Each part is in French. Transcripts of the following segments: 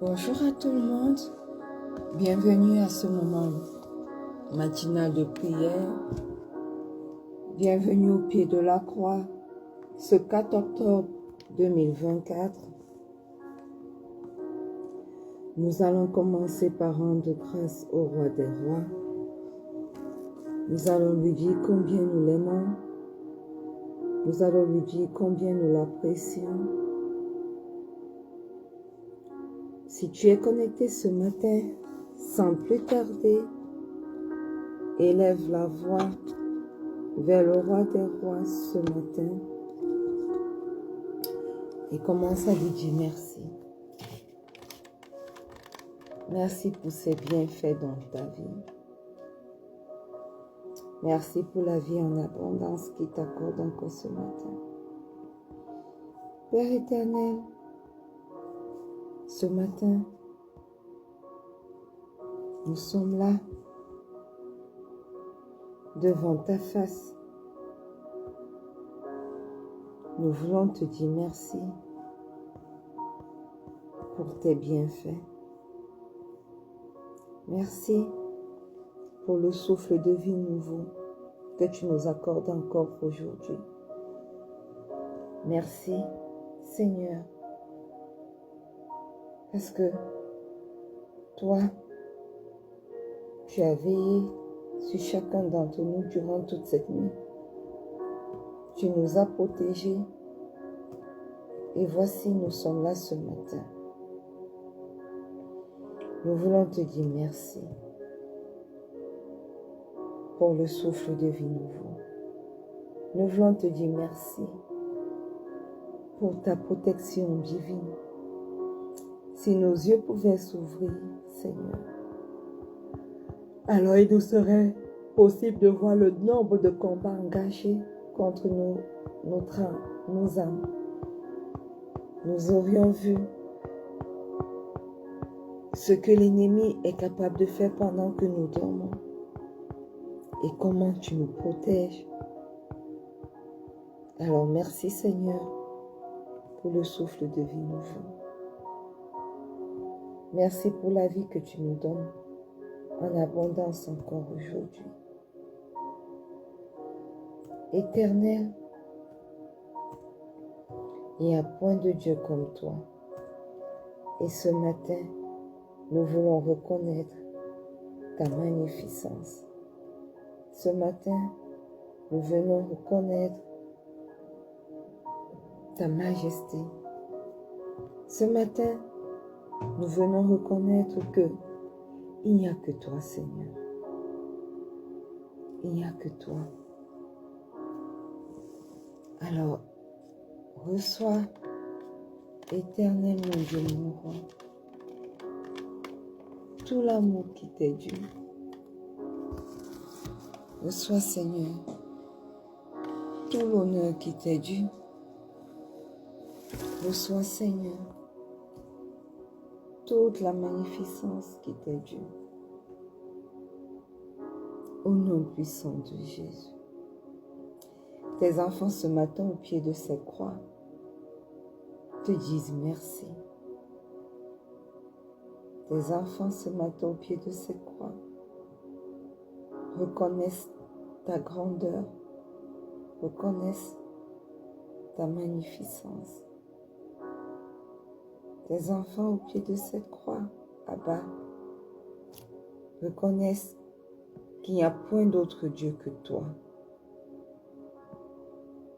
Bonjour à tout le monde, bienvenue à ce moment matinal de prière, bienvenue au pied de la croix, ce 4 octobre 2024. Nous allons commencer par rendre grâce au roi des rois. Nous allons lui dire combien nous l'aimons, nous allons lui dire combien nous l'apprécions. Si tu es connecté ce matin, sans plus tarder, élève la voix vers le roi des rois ce matin et commence à lui dire merci. Merci pour ses bienfaits dans ta vie. Merci pour la vie en abondance qu'il t'accorde encore ce matin. Père éternel, ce matin, nous sommes là, devant ta face. Nous voulons te dire merci pour tes bienfaits. Merci pour le souffle de vie nouveau que tu nous accordes encore aujourd'hui. Merci, Seigneur, parce que toi, tu as veillé sur chacun d'entre nous durant toute cette nuit. Tu nous as protégés et voici, nous sommes là ce matin. Nous voulons te dire merci pour le souffle de vie nouveau. Nous voulons te dire merci pour ta protection divine. Si nos yeux pouvaient s'ouvrir, Seigneur, alors il nous serait possible de voir le nombre de combats engagés contre nos âmes. Nous aurions vu ce que l'ennemi est capable de faire pendant que nous dormons et comment tu nous protèges. Alors merci Seigneur pour le souffle de vie nouveau. Merci pour la vie que tu nous donnes en abondance encore aujourd'hui. Éternel, il n'y a point de Dieu comme toi. Et ce matin, nous voulons reconnaître ta magnificence. Ce matin, nous venons reconnaître ta majesté. Ce matin, nous venons reconnaître que il n'y a que toi, Seigneur. Il n'y a que toi. Alors, reçois, éternel mon Dieu, mon roi, tout l'amour qui t'est dû. Reçois, Seigneur, tout l'honneur qui t'est dû. Reçois, Seigneur, toute la magnificence qui t'est due. Au nom puissant de Jésus. Tes enfants ce matin au pied de ces croix te disent merci. Tes enfants ce matin au pied de ces croix reconnaissent ta grandeur, reconnaissent ta magnificence. Tes enfants au pied de cette croix, Abba, reconnaissent qu'il n'y a point d'autre Dieu que toi.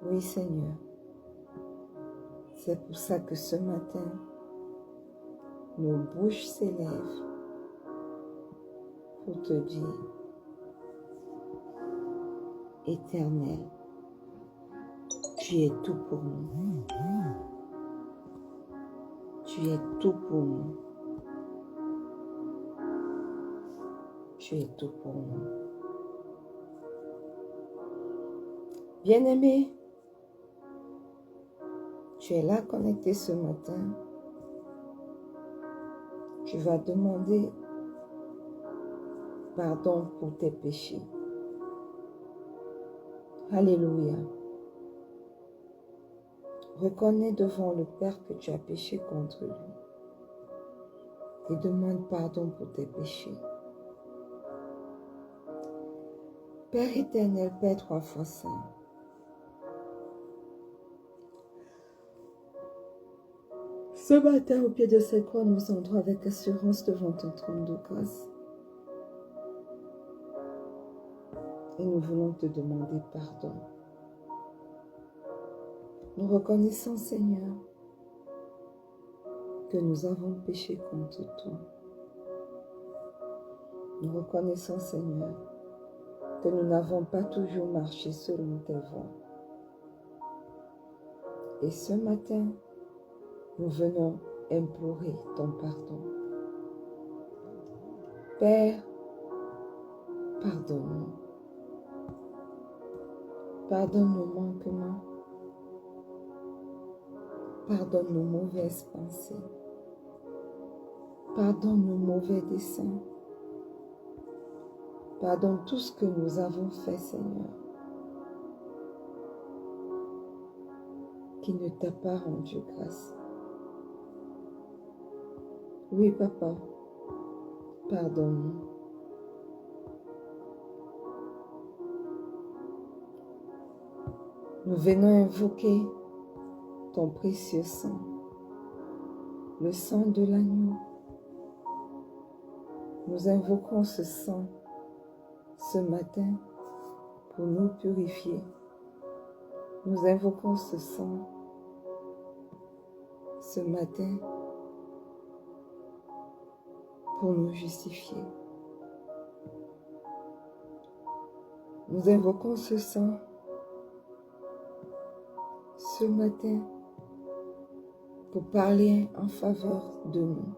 Oui, Seigneur. C'est pour ça que ce matin, nos bouches s'élèvent pour te dire, Éternel, tu es tout pour nous. Tu es tout pour nous. Tu es tout pour nous. Bien-aimé, tu es là connecté ce matin. Tu vas demander pardon pour tes péchés. Alléluia. Reconnais devant le Père que tu as péché contre lui et demande pardon pour tes péchés. Père éternel, Père 3 fois saint, ce matin au pied de cette croix, nous entrons avec assurance devant ton trône de grâce. Et nous voulons te demander pardon. Nous reconnaissons, Seigneur, que nous avons péché contre toi. Nous reconnaissons, Seigneur, que nous n'avons pas toujours marché selon tes voies. Et ce matin, nous venons implorer ton pardon. Père, pardonne-nous. Pardonne nos manquements. Pardonne nos mauvaises pensées. Pardonne nos mauvais desseins. Pardonne tout ce que nous avons fait, Seigneur, qui ne t'a pas rendu grâce. Oui, Papa, pardonne-nous. Nous venons invoquer ton précieux sang, le sang de l'agneau. Nous invoquons ce sang ce matin pour nous purifier. Nous invoquons ce sang ce matin pour nous justifier. Nous invoquons ce sang ce matin pour parler en faveur de nous,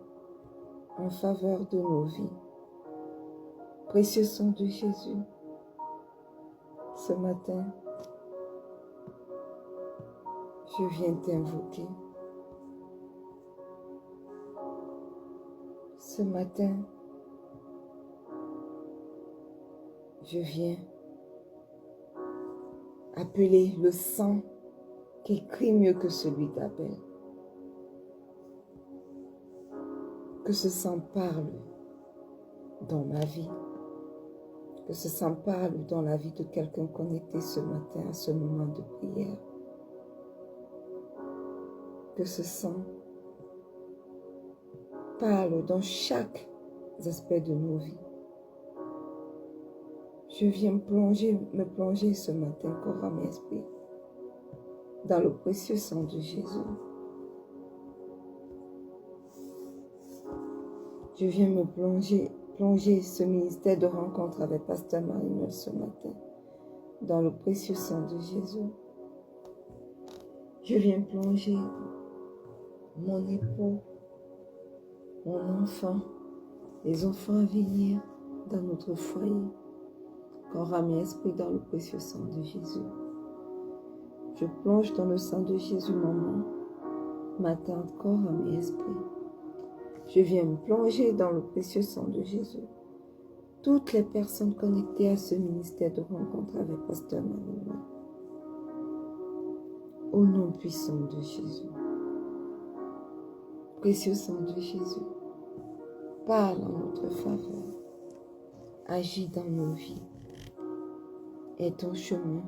en faveur de nos vies. Précieux sang de Jésus, ce matin, je viens t'invoquer. Ce matin, je viens appeler le sang qui crie mieux que celui d'Abel. Que ce sang parle dans ma vie. Que ce sang parle dans la vie de quelqu'un connecté ce matin à ce moment de prière. Que ce sang parle dans chaque aspect de nos vies. Je viens me plonger ce matin, corps, âme et esprit, dans le précieux sang de Jésus. Je viens me plonger ce ministère de rencontre avec Pasteur Marie-Noël ce matin, dans le précieux sang de Jésus. Je viens plonger mon époux, mon enfant, les enfants à venir dans notre foyer, corps, âme et esprit dans le précieux sang de Jésus. Je plonge dans le sang de Jésus, maman, ma tante, corps, âme et esprit. Je viens me plonger dans le précieux sang de Jésus. Toutes les personnes connectées à ce ministère de rencontre avec Pasteur Marie-Noël. Au nom puissant de Jésus. Précieux sang de Jésus, parle en notre faveur. Agis dans nos vies. Aie ton chemin.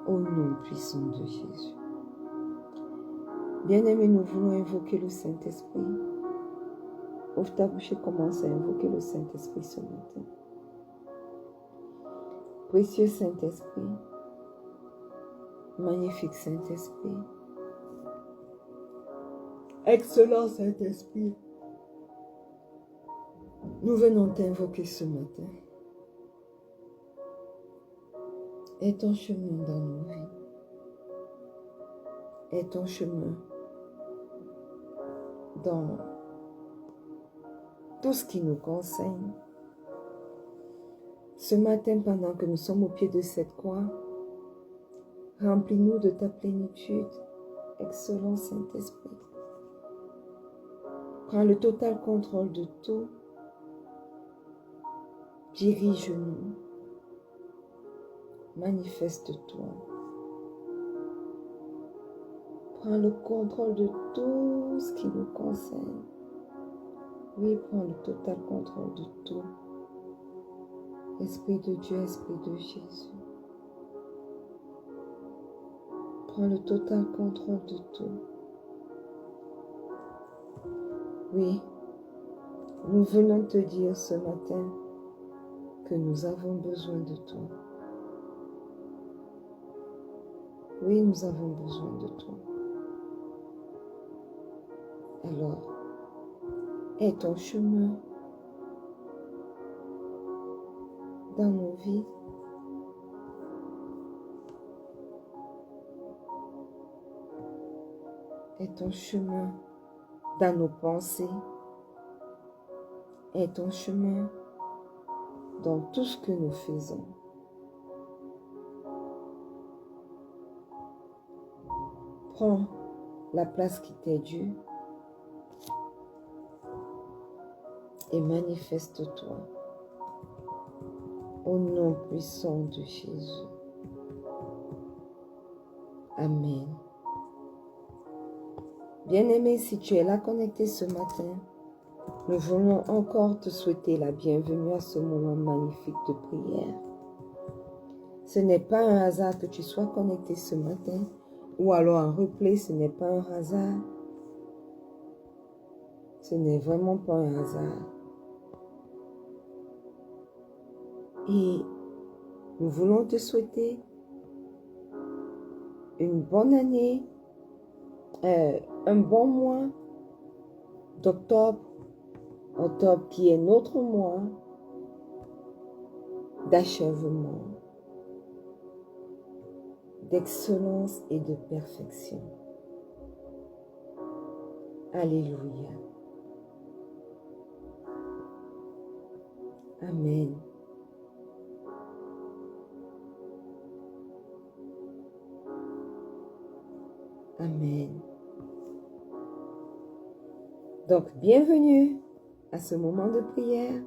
Au nom puissant de Jésus. Bien-aimés, nous voulons invoquer le Saint-Esprit. Ouvre ta bouche et commence à invoquer le Saint-Esprit ce matin. Précieux Saint-Esprit, magnifique Saint-Esprit, excellent Saint-Esprit, nous venons t'invoquer ce matin. Aie ton chemin dans nos vies. Aie ton chemin dans tout ce qui nous concerne. Ce matin, pendant que nous sommes au pied de cette croix, remplis-nous de ta plénitude, excellent Saint-Esprit. Prends le total contrôle de tout. Dirige-nous. Manifeste-toi. Prends le contrôle de tout ce qui nous concerne. Oui, prends le total contrôle de tout. Esprit de Dieu, Esprit de Jésus. Prends le total contrôle de tout. Oui, nous venons te dire ce matin que nous avons besoin de toi. Oui, nous avons besoin de toi. Alors, aie ton chemin dans nos vies. Aie ton chemin dans nos pensées. Aie ton chemin dans tout ce que nous faisons. Prends la place qui t'est due et manifeste-toi au nom puissant de Jésus. Amen. Bien-aimé, si tu es là connecté ce matin, nous voulons encore te souhaiter la bienvenue à ce moment magnifique de prière. Ce n'est pas un hasard que tu sois connecté ce matin, ou alors en replay, ce n'est pas un hasard. Ce n'est vraiment pas un hasard. Et nous voulons te souhaiter une bonne année, un bon mois d'octobre, octobre qui est notre mois d'achèvement, d'excellence et de perfection. Alléluia. Amen. Amen. Donc, bienvenue à ce moment de prière.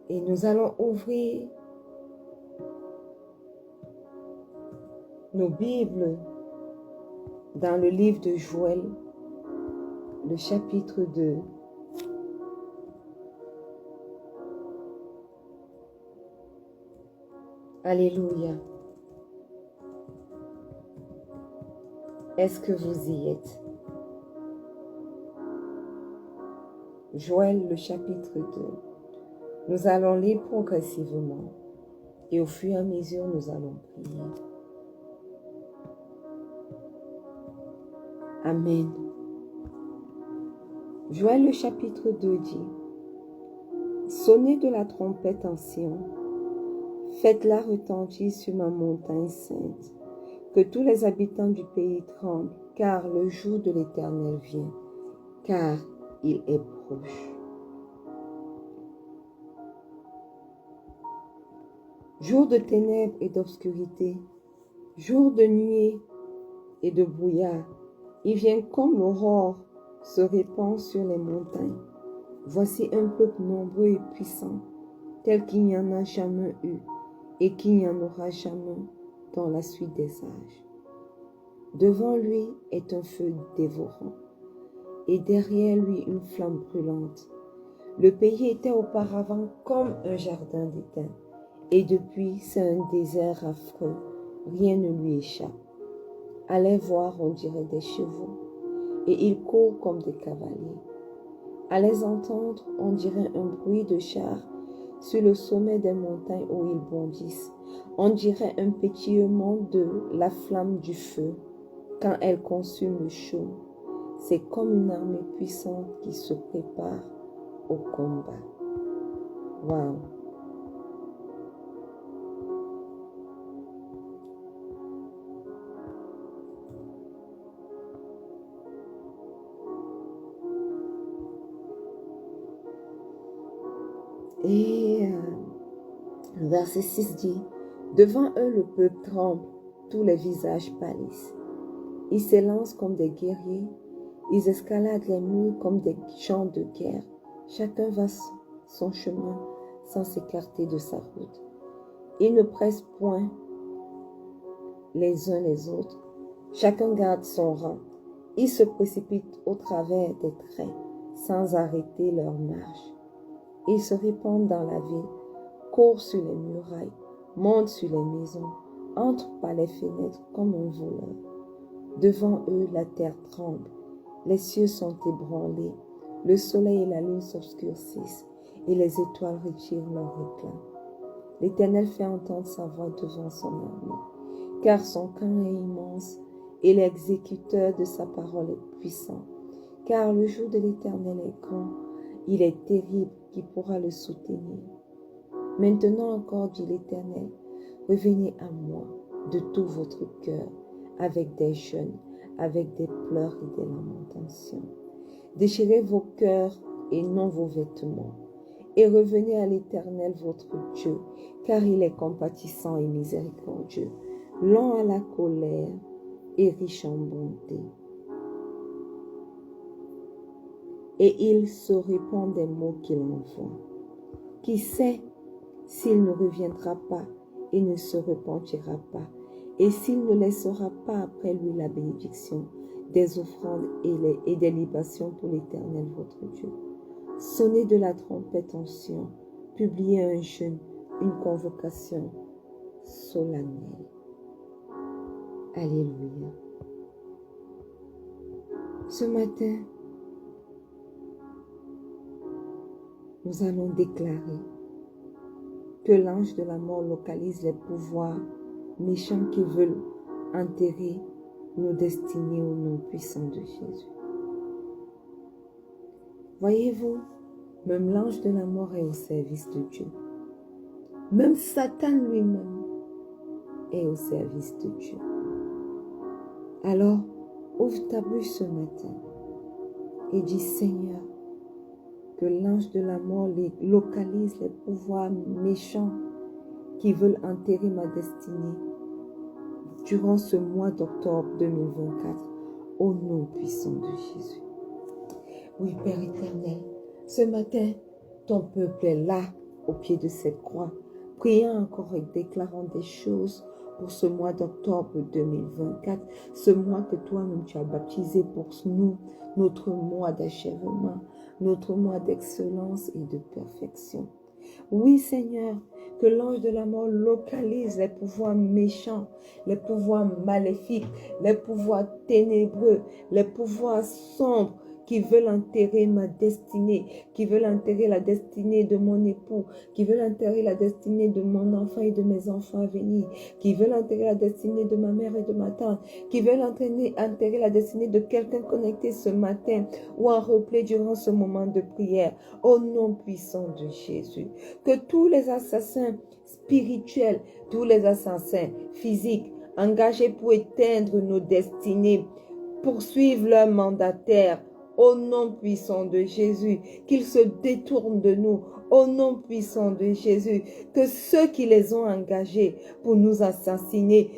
Et nous allons ouvrir nos Bibles dans le livre de Joël, le chapitre 2. Alléluia. Est-ce que vous y êtes? Joël, le chapitre 2. Nous allons lire progressivement et au fur et à mesure, nous allons prier. Amen. Joël, le chapitre 2 dit: Sonnez de la trompette en Sion, faites-la retentir sur ma montagne sainte, que tous les habitants du pays tremblent, car le jour de l'Éternel vient, car il est proche. Jour de ténèbres et d'obscurité, jour de nuée et de brouillard, il vient comme l'aurore se répand sur les montagnes. Voici un peuple nombreux et puissant, tel qu'il n'y en a jamais eu et qu'il n'y en aura jamais dans la suite des âges. Devant lui est un feu dévorant et derrière lui une flamme brûlante. Le pays était auparavant comme un jardin d'Éden, et depuis c'est un désert affreux, rien ne lui échappe. À les voir, on dirait des chevaux, et ils courent comme des cavaliers. À les entendre, on dirait un bruit de chars sur le sommet des montagnes où ils bondissent. On dirait un pétillement de la flamme du feu quand elle consume le chaume. C'est comme une armée puissante qui se prépare au combat. Waouh! Et le verset 6 dit, devant eux le peuple tremble, tous les visages pâlissent. Ils s'élancent comme des guerriers, ils escaladent les murs comme des gens de guerre. Chacun va son chemin sans s'écarter de sa route. Ils ne pressent point les uns les autres. Chacun garde son rang. Ils se précipitent au travers des traits sans arrêter leur marche. Ils se répandent dans la ville, courent sur les murailles, montent sur les maisons, entrent par les fenêtres comme un voleur. Devant eux, la terre tremble, les cieux sont ébranlés, le soleil et la lune s'obscurcissent, et les étoiles retirent leur éclat. L'Éternel fait entendre sa voix devant son armée, car son camp est immense, et l'exécuteur de sa parole est puissant. Car le jour de l'Éternel est grand, il est terrible, qui pourra le soutenir. Maintenant encore, dit l'Éternel, revenez à moi de tout votre cœur, avec des jeûnes, avec des pleurs et des lamentations. Déchirez vos cœurs et non vos vêtements, et revenez à l'Éternel votre Dieu, car il est compatissant et miséricordieux, lent à la colère et riche en bonté. Et il se répand des mots qu'il envoie. Qui sait s'il ne reviendra pas et ne se repentira pas, et s'il ne laissera pas après lui la bénédiction des offrandes et des libations pour l'Éternel votre Dieu. Sonnez de la trompette en Sion, publiez un jeûne, une convocation solennelle. Alléluia. Ce matin, nous allons déclarer que l'ange de la mort localise les pouvoirs méchants qui veulent enterrer nos destinées au nom puissant de Jésus. Voyez-vous, même l'ange de la mort est au service de Dieu. Même Satan lui-même est au service de Dieu. Alors, ouvre ta bouche ce matin et dis, Seigneur, que l'ange de la mort localise les pouvoirs méchants qui veulent enterrer ma destinée durant ce mois d'octobre 2024, au nom puissant de Jésus. Oui, Père éternel, ce matin, ton peuple est là, au pied de cette croix, priant encore et déclarant des choses pour ce mois d'octobre 2024, ce mois que toi-même tu as baptisé pour nous, notre mois d'achèvement, notre mois d'excellence et de perfection. Oui, Seigneur, que l'ange de la mort localise les pouvoirs méchants, les pouvoirs maléfiques, les pouvoirs ténébreux, les pouvoirs sombres qui veulent enterrer ma destinée, qui veulent enterrer la destinée de mon époux, qui veulent enterrer la destinée de mon enfant et de mes enfants à venir, qui veulent enterrer la destinée de ma mère et de ma tante, qui veulent enterrer la destinée de quelqu'un connecté ce matin ou en replay durant ce moment de prière, au nom puissant de Jésus. Que tous les assassins spirituels, tous les assassins physiques, engagés pour éteindre nos destinées, poursuivent leurs mandataires, au nom puissant de Jésus, qu'ils se détournent de nous, au nom puissant de Jésus, que ceux qui les ont engagés pour nous assassiner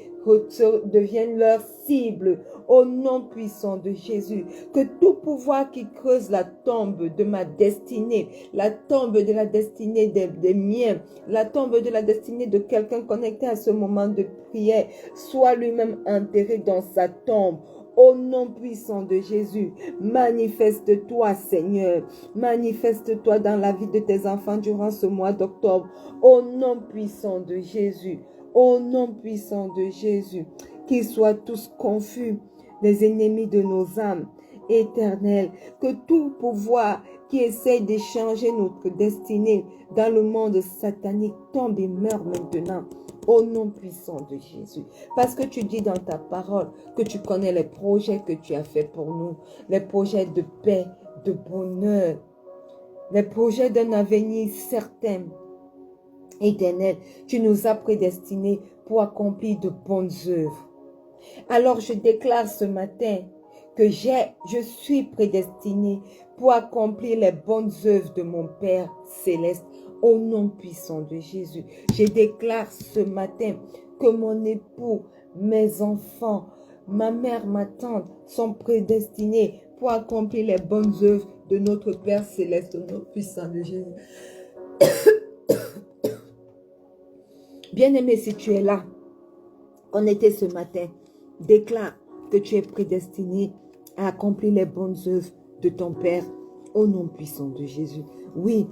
deviennent leur cible, au nom puissant de Jésus, que tout pouvoir qui creuse la tombe de ma destinée, la tombe de la destinée des miens, la tombe de la destinée de quelqu'un connecté à ce moment de prière, soit lui-même enterré dans sa tombe. Au nom puissant de Jésus, manifeste-toi, Seigneur. Manifeste-toi dans la vie de tes enfants durant ce mois d'octobre. Au nom puissant de Jésus. Au nom puissant de Jésus. Qu'ils soient tous confus, les ennemis de nos âmes éternelles. Que tout pouvoir qui essaye de changer notre destinée dans le monde satanique tombe et meurt maintenant. Au nom puissant de Jésus. Parce que tu dis dans ta parole que tu connais les projets que tu as fait pour nous. Les projets de paix, de bonheur. Les projets d'un avenir certain. Éternel, tu nous as prédestinés pour accomplir de bonnes œuvres. Alors je déclare ce matin que je suis prédestiné pour accomplir les bonnes œuvres de mon Père céleste au nom puissant de Jésus. Je déclare ce matin que mon époux, mes enfants, ma mère, ma tante sont prédestinés pour accomplir les bonnes œuvres de notre Père céleste au nom puissant de Jésus. Bien-aimé, si tu es là, connecté ce matin, déclare que tu es prédestiné à accomplir les bonnes œuvres de ton Père au nom puissant de Jésus. Oui,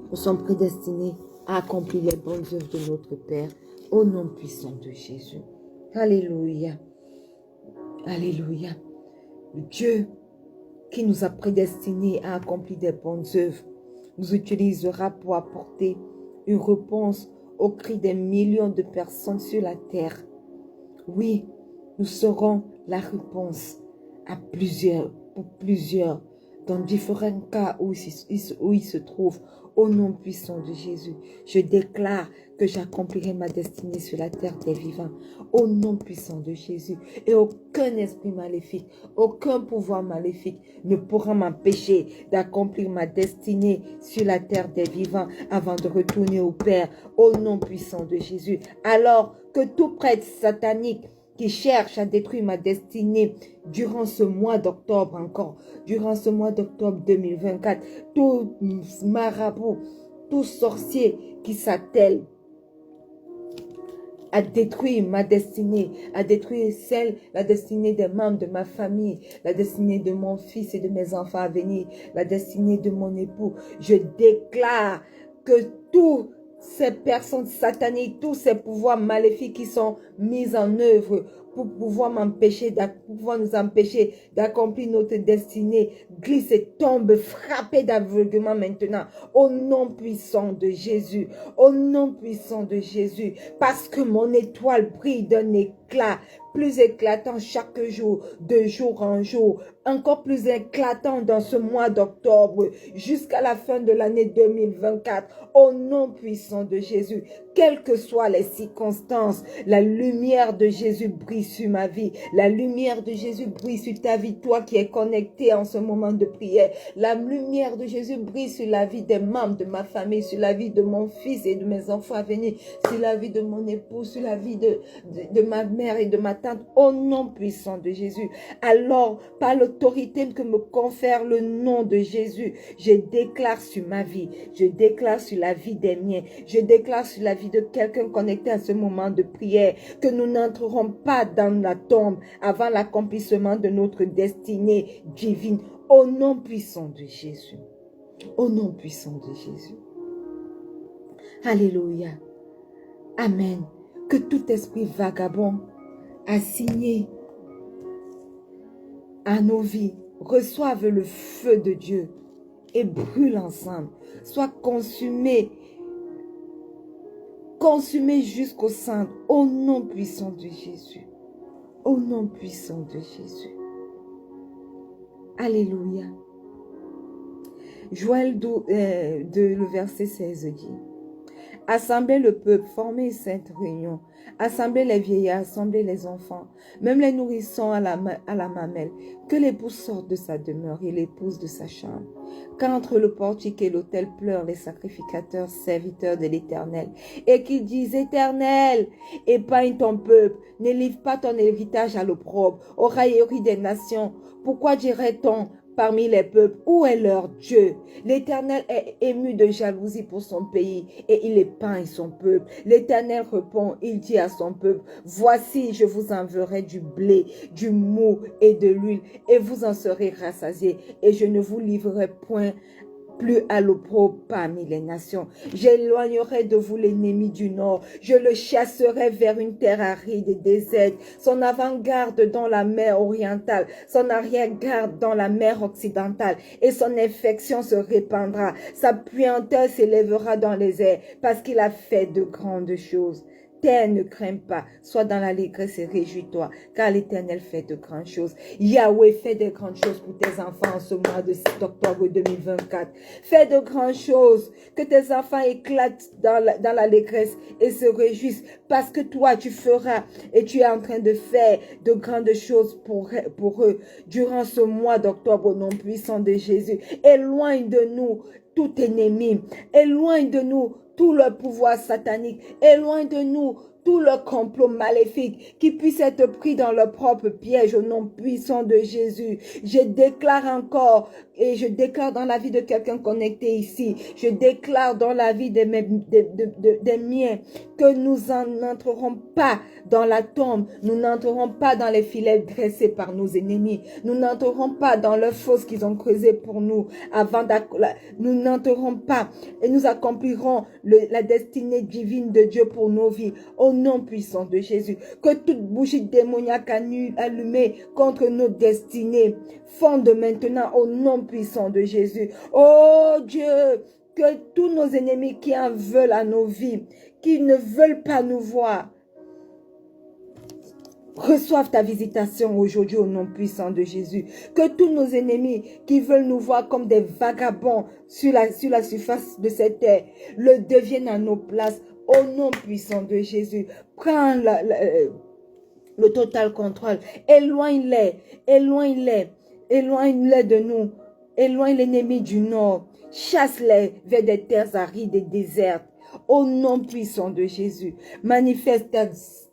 nous sommes prédestinés à accomplir les bonnes œuvres de notre Père au nom puissant de Jésus. Alléluia. Alléluia. Le Dieu qui nous a prédestinés à accomplir des bonnes œuvres nous utilisera pour apporter une réponse aux cris des millions de personnes sur la terre. Oui, nous serons la réponse à pour plusieurs, dans différents cas où ils se trouvent, au nom puissant de Jésus. Je déclare que j'accomplirai ma destinée sur la terre des vivants, au nom puissant de Jésus. Et aucun esprit maléfique, aucun pouvoir maléfique ne pourra m'empêcher d'accomplir ma destinée sur la terre des vivants avant de retourner au Père, au nom puissant de Jésus. Alors que tout prêtre satanique qui cherche à détruire ma destinée durant ce mois d'octobre encore, durant ce mois d'octobre 2024, tout marabout, tout sorcier qui s'attelle à détruire ma destinée, à détruire la destinée des membres de ma famille, la destinée de mon fils et de mes enfants à venir, la destinée de mon époux. Je déclare que tous ces personnes sataniques, tous ces pouvoirs maléfiques qui sont mis en œuvre pour pouvoir nous empêcher d'accomplir notre destinée, glisse et tombe, frappez d'aveuglement maintenant, au nom puissant de Jésus, au nom puissant de Jésus, parce que mon étoile brille d'un éclat plus éclatant chaque jour, de jour en jour, encore plus éclatant dans ce mois d'octobre, jusqu'à la fin de l'année 2024, au nom puissant de Jésus. Quelles que soient les circonstances, la lumière de Jésus brille sur ma vie, la lumière de Jésus brille sur ta vie, toi qui es connecté en ce moment de prière, la lumière de Jésus brille sur la vie des membres de ma famille, sur la vie de mon fils et de mes enfants à venir, sur la vie de mon époux, sur la vie de ma mère et de ma tante, au nom puissant de Jésus. Alors, par l'autorité que me confère le nom de Jésus, je déclare sur ma vie, je déclare sur la vie des miens, je déclare sur la vie de quelqu'un connecté à ce moment de prière, que nous n'entrerons pas dans la tombe avant l'accomplissement de notre destinée divine, au nom puissant de Jésus. Au nom puissant de Jésus. Alléluia. Amen. Que tout esprit vagabond assigné à nos vies reçoive le feu de Dieu et brûle ensemble, soit consumé jusqu'au centre, au nom puissant de Jésus. Au nom puissant de Jésus. Alléluia. Joël 2, le verset 16 dit: Assemblez le peuple, formez une sainte réunion, assemblez les vieillards, assemblez les enfants, même les nourrissons à la mamelle, que l'époux sorte de sa demeure et l'épouse de sa chambre. Car entre le portique et l'autel pleurent les sacrificateurs, serviteurs de l'Éternel, et qui disent: Éternel, épargne ton peuple, ne livre pas ton héritage à l'opprobre, aux railleries des nations. Pourquoi dirait-on parmi les peuples, où est leur Dieu? L'Éternel est ému de jalousie pour son pays et il épargne son peuple. L'Éternel répond, il dit à son peuple: voici, je vous enverrai du blé, du mou et de l'huile, et vous en serez rassasiés, et je ne vous livrerai point plus à l'opprobre parmi les nations. J'éloignerai de vous l'ennemi du nord. Je le chasserai vers une terre aride et déserte. Son avant-garde dans la mer orientale, son arrière-garde dans la mer occidentale. Et son infection se répandra. Sa puanteur s'élèvera dans les airs parce qu'il a fait de grandes choses. terre ne craint pas. Sois dans l'allégresse et réjouis-toi, car l'Éternel fait de grandes choses. Yahweh fait de grandes choses pour tes enfants en ce mois d'octobre 2024. Fais de grandes choses, que tes enfants éclatent dans l'allégresse et se réjouissent, parce que toi, tu feras et tu es en train de faire de grandes choses pour eux durant ce mois d'octobre au nom puissant de Jésus. Éloigne de nous tout ennemi, éloigne de nous tout le pouvoir satanique, éloigne de nous tout le complot maléfique qui puisse être pris dans leur propre piège au nom puissant de Jésus. Je déclare encore et je déclare dans la vie de quelqu'un connecté ici, je déclare dans la vie des miens que nous n'entrerons pas dans la tombe, nous n'entrerons pas dans les filets dressés par nos ennemis, nous n'entrerons pas dans le fosse qu'ils ont creusé pour nous nous n'entrerons pas et nous accomplirons la destinée divine de Dieu pour nos vies au nom puissant de Jésus. Que toute bougie démoniaque allumée contre nos destinées fonde maintenant au nom puissant de Jésus. Oh Dieu, que tous nos ennemis qui en veulent à nos vies, qui ne veulent pas nous voir, reçoivent ta visitation aujourd'hui au nom puissant de Jésus. Que tous nos ennemis qui veulent nous voir comme des vagabonds sur la surface de cette terre le deviennent à nos places au nom puissant de Jésus. Prends le total contrôle. Éloigne-les, éloigne-les, éloigne-les de nous. Éloigne l'ennemi du nord. Chasse-les vers des terres arides et désertes. Au nom puissant de Jésus, manifeste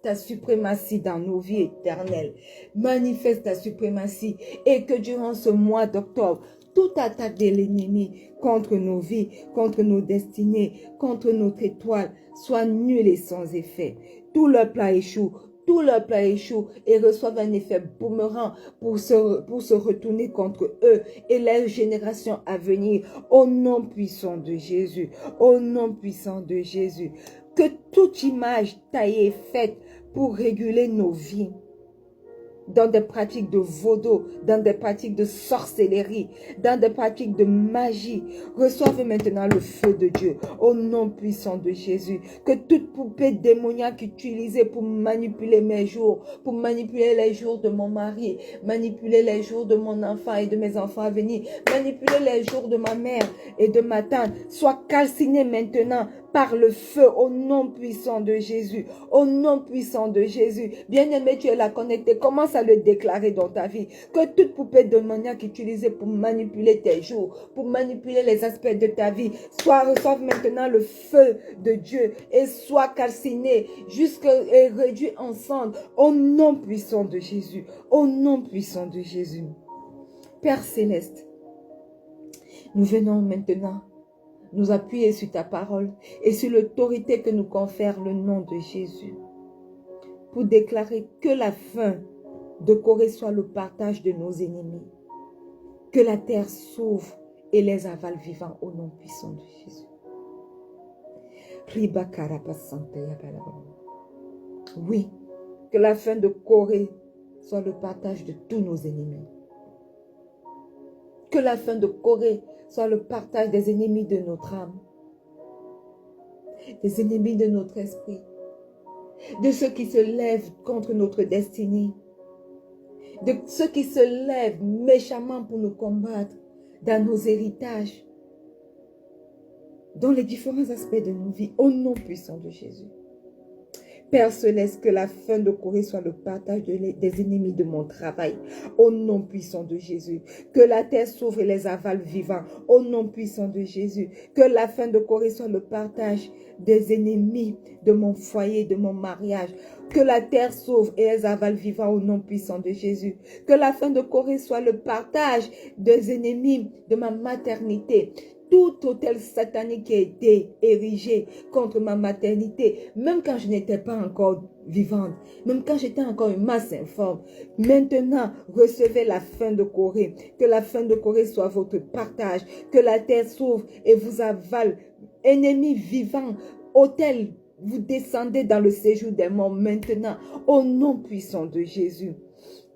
ta suprématie dans nos vies éternelles. Manifeste ta suprématie et que durant ce mois d'octobre, toute attaque de l'ennemi contre nos vies, contre nos destinées, contre notre étoile, soit nulle et sans effet. Tout leur plat échoue. Tout leur plat échoue et reçoivent un effet boomerang pour se retourner contre eux et leurs générations à venir. Au nom puissant de Jésus, au nom puissant de Jésus, que toute image taillée faite pour réguler nos vies, dans des pratiques de vaudou, dans des pratiques de sorcellerie, dans des pratiques de magie, reçoivent maintenant le feu de Dieu, au nom puissant de Jésus. Que toute poupée démoniaque utilisée pour manipuler mes jours, pour manipuler les jours de mon mari, manipuler les jours de mon enfant et de mes enfants à venir, manipuler les jours de ma mère et de ma tante, soit calcinée maintenant par le feu au nom puissant de Jésus, au nom puissant de Jésus. Bien-aimé, tu es là connecté, commence à le déclarer dans ta vie, que toute poupée démoniaque utilisée pour manipuler tes jours, pour manipuler les aspects de ta vie, reçoive maintenant le feu de Dieu et soit calcinée et réduit en cendres au nom puissant de Jésus, au nom puissant de Jésus. Père Céleste, nous venons maintenant nous appuyer sur ta parole et sur l'autorité que nous confère le nom de Jésus pour déclarer que la fin de Corée soit le partage de nos ennemis, que la terre s'ouvre et les avale vivants au nom puissant de Jésus. Oui, que la fin de Corée soit le partage de tous nos ennemis. Que la fin de Corée soit le partage des ennemis de notre âme, des ennemis de notre esprit, de ceux qui se lèvent contre notre destinée, de ceux qui se lèvent méchamment pour nous combattre dans nos héritages, dans les différents aspects de nos vies, au nom puissant de Jésus. Père Céleste, que la fin de Corée soit le partage des ennemis de mon travail, au nom puissant de Jésus. Que la terre s'ouvre et les avale vivants, au nom puissant de Jésus. Que la fin de Corée soit le partage des ennemis de mon foyer, de mon mariage. Que la terre s'ouvre et les avale vivants, au nom puissant de Jésus. Que la fin de Corée soit le partage des ennemis de ma maternité. Tout hôtel satanique qui a été érigé contre ma maternité, même quand je n'étais pas encore vivante, même quand j'étais encore une masse informe, maintenant, recevez la fin de Corée. Que la fin de Corée soit votre partage. Que la terre s'ouvre et vous avale. Ennemis vivants, hôtel, vous descendez dans le séjour des morts maintenant, au nom puissant de Jésus.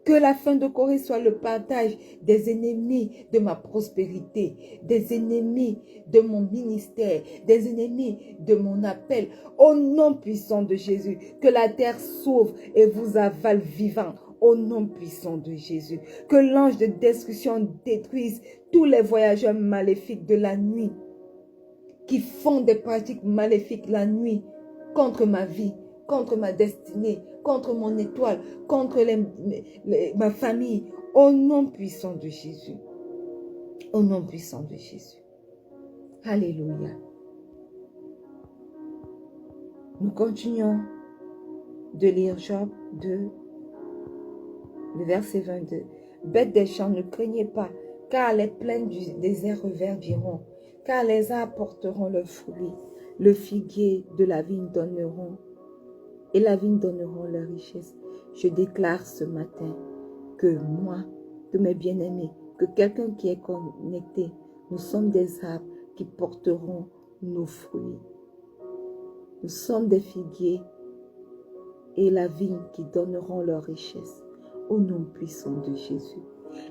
Que la fin de Corée soit le partage des ennemis de ma prospérité, des ennemis de mon ministère, des ennemis de mon appel. Au nom puissant de Jésus, que la terre s'ouvre et vous avale vivant. Au nom puissant de Jésus, que l'ange de destruction détruise tous les voyageurs maléfiques de la nuit qui font des pratiques maléfiques la nuit contre ma vie, contre ma destinée, contre mon étoile, contre ma famille. Au nom puissant de Jésus. Au nom puissant de Jésus. Alléluia. Nous continuons de lire Job 2, le verset 22. Bêtes des champs, ne craignez pas, car les plaines du désert reverdiront, car les arbres porteront leurs fruits, le figuier de la vigne donneront, et la vigne donneront leur richesse. Je déclare ce matin que moi, que mes bien-aimés, que quelqu'un qui est connecté, nous sommes des arbres qui porteront nos fruits. Nous sommes des figuiers et la vigne qui donneront leur richesse. Au nom puissant de Jésus.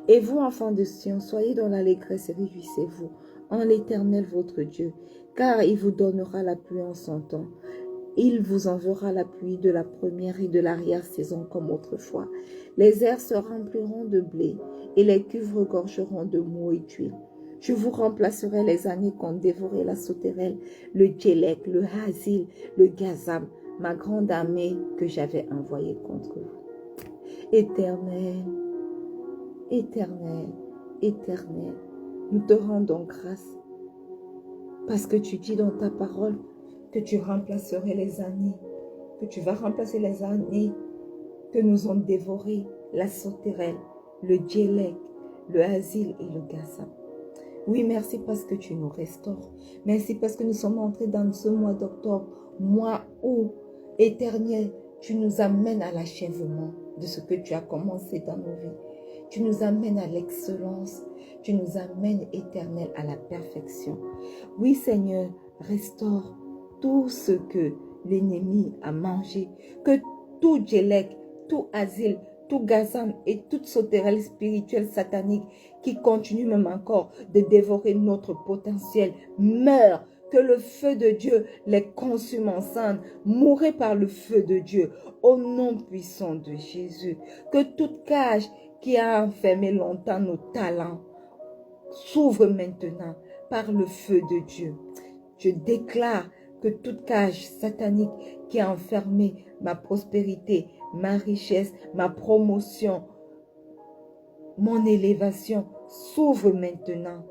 Et vous, enfants de Sion, soyez dans l'allégresse et réjouissez-vous en l'Éternel votre Dieu, car il vous donnera la pluie en son temps. Il vous enverra la pluie de la première et de l'arrière-saison comme autrefois. Les airs se rempliront de blé et les cuves regorgeront de mou et d'huile. Je vous remplacerai les années qu'ont dévoré la sauterelle, le djélek, le hasil, le gazam, ma grande armée que j'avais envoyée contre vous. Éternel, éternel, éternel, nous te rendons grâce parce que tu dis dans ta parole que tu remplacerais les années, que tu vas remplacer les années que nous ont dévoré la sauterelle, le djélek, le hasil et le gazam. Oui, merci parce que tu nous restaures. Merci parce que nous sommes entrés dans ce mois d'octobre, mois où, éternel, tu nous amènes à l'achèvement de ce que tu as commencé dans nos vies. Tu nous amènes à l'excellence. Tu nous amènes, éternel, à la perfection. Oui, Seigneur, restaure tout ce que l'ennemi a mangé. Que tout djélek, tout asile, tout gazam et toute sauterelle spirituelle satanique qui continue même encore de dévorer notre potentiel meure. Que le feu de Dieu les consume ensemble. Mourez par le feu de Dieu. Au nom puissant de Jésus. Que toute cage qui a enfermé longtemps nos talents s'ouvre maintenant par le feu de Dieu. Je déclare que toute cage satanique qui a enfermé ma prospérité, ma richesse, ma promotion, mon élévation s'ouvre maintenant.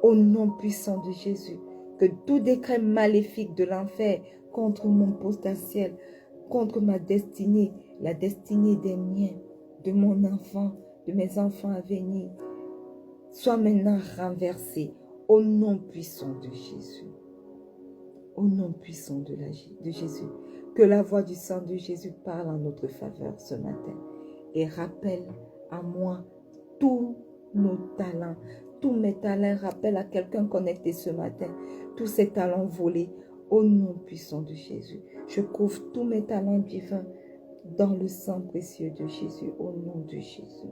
Au nom puissant de Jésus, que tout décret maléfique de l'enfer contre mon potentiel, contre ma destinée, la destinée des miens, de mon enfant, de mes enfants à venir, soit maintenant renversé au nom puissant de Jésus. Au nom puissant de Jésus. Que la voix du sang de Jésus parle en notre faveur ce matin et rappelle à moi tous nos talents. Tous mes talents, rappelle à quelqu'un connecté ce matin, tous ces talents volés au nom puissant de Jésus. Je couvre tous mes talents divins dans le sang précieux de Jésus, au nom de Jésus.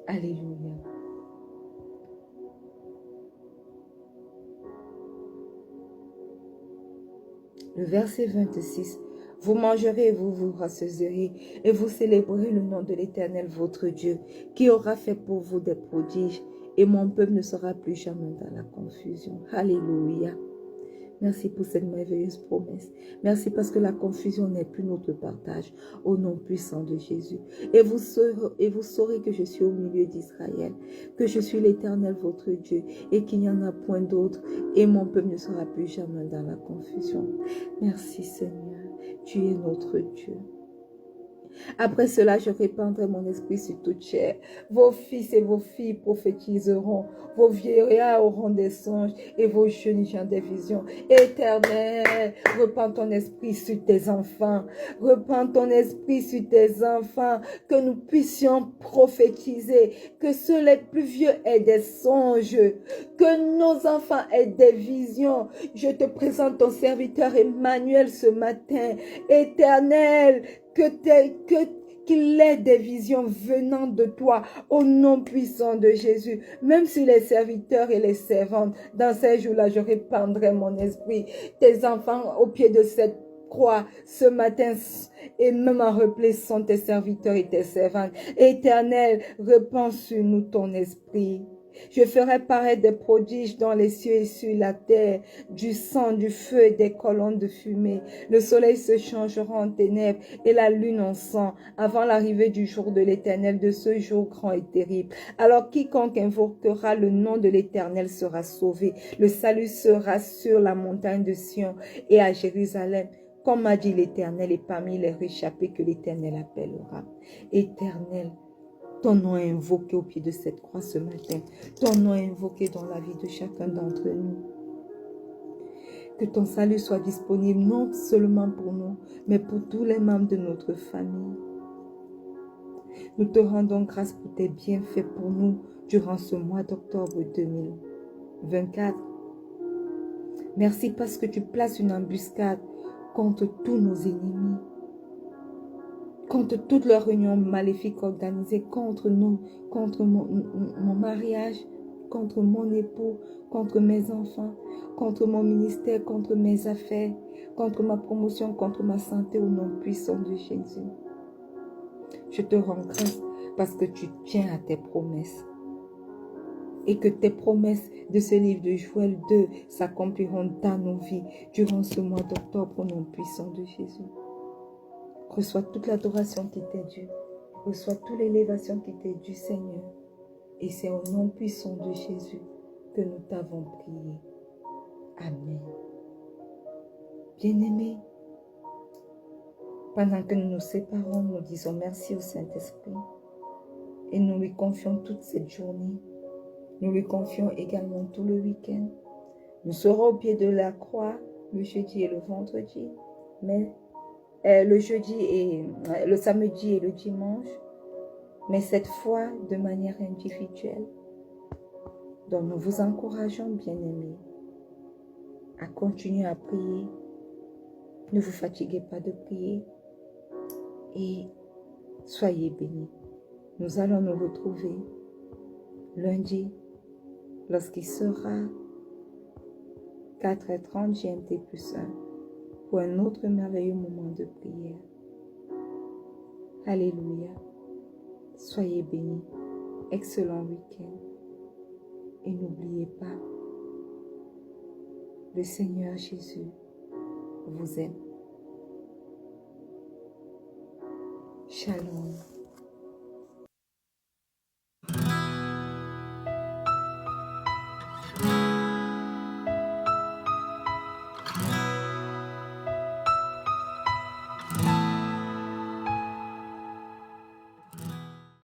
Alléluia. Le verset 26. Vous mangerez et vous vous rassasierez et vous célébrerez le nom de l'Éternel votre Dieu qui aura fait pour vous des prodiges et mon peuple ne sera plus jamais dans la confusion. Alléluia. Merci pour cette merveilleuse promesse. Merci parce que la confusion n'est plus notre partage au nom puissant de Jésus. Et vous saurez que je suis au milieu d'Israël, que je suis l'Éternel votre Dieu et qu'il n'y en a point d'autre et mon peuple ne sera plus jamais dans la confusion. Merci Seigneur, tu es notre Dieu. Après cela, je répandrai mon esprit sur toute chair. Vos fils et vos filles prophétiseront. Vos vieillards auront des songes et vos jeunes gens des visions. Éternel, repends ton esprit sur tes enfants. Repends ton esprit sur tes enfants. Que nous puissions prophétiser. Que ceux les plus vieux aient des songes. Que nos enfants aient des visions. Je te présente ton serviteur Emmanuel ce matin. Éternel, qu'il ait des visions venant de toi, au nom puissant de Jésus. Même sur les serviteurs et les servantes, dans ces jours-là, je répandrai mon esprit. Tes enfants au pied de cette croix ce matin, et même en replay sont tes serviteurs et tes servantes. Éternel, répands sur nous ton esprit. Je ferai paraître des prodiges dans les cieux et sur la terre, du sang, du feu et des colonnes de fumée. Le soleil se changera en ténèbres et la lune en sang, avant l'arrivée du jour de l'Éternel, de ce jour grand et terrible. Alors quiconque invoquera le nom de l'Éternel sera sauvé. Le salut sera sur la montagne de Sion et à Jérusalem. Comme a dit l'Éternel, et parmi les réchappés que l'Éternel appellera. Éternel, ton nom est invoqué au pied de cette croix ce matin. Ton nom est invoqué dans la vie de chacun d'entre nous. Que ton salut soit disponible non seulement pour nous, mais pour tous les membres de notre famille. Nous te rendons grâce pour tes bienfaits pour nous durant ce mois d'octobre 2024. Merci parce que tu places une embuscade contre tous nos ennemis, contre toutes leurs réunions maléfiques organisées contre nous, contre mon mariage, contre mon époux, contre mes enfants, contre mon ministère, contre mes affaires, contre ma promotion, contre ma santé au nom puissant de Jésus. Je te rends grâce parce que tu tiens à tes promesses et que tes promesses de ce livre de Joël 2 s'accompliront dans nos vies durant ce mois d'octobre au nom puissant de Jésus. Reçois toute l'adoration qui t'est due. Reçois toute l'élévation qui t'est due, Seigneur. Et c'est au nom puissant de Jésus que nous t'avons prié. Amen. Bien-aimés, pendant que nous nous séparons, nous disons merci au Saint-Esprit. Et nous lui confions toute cette journée. Nous lui confions également tout le week-end. Nous serons au pied de la croix le jeudi et le vendredi, mais le samedi et le dimanche, mais cette fois de manière individuelle. Donc nous vous encourageons, bien-aimés, à continuer à prier. Ne vous fatiguez pas de prier et soyez bénis. Nous allons nous retrouver lundi lorsqu'il sera 4h30 GMT plus 1 pour un autre merveilleux moment de prière. Alléluia. Soyez bénis. Excellent week-end. Et n'oubliez pas, le Seigneur Jésus vous aime. Shalom.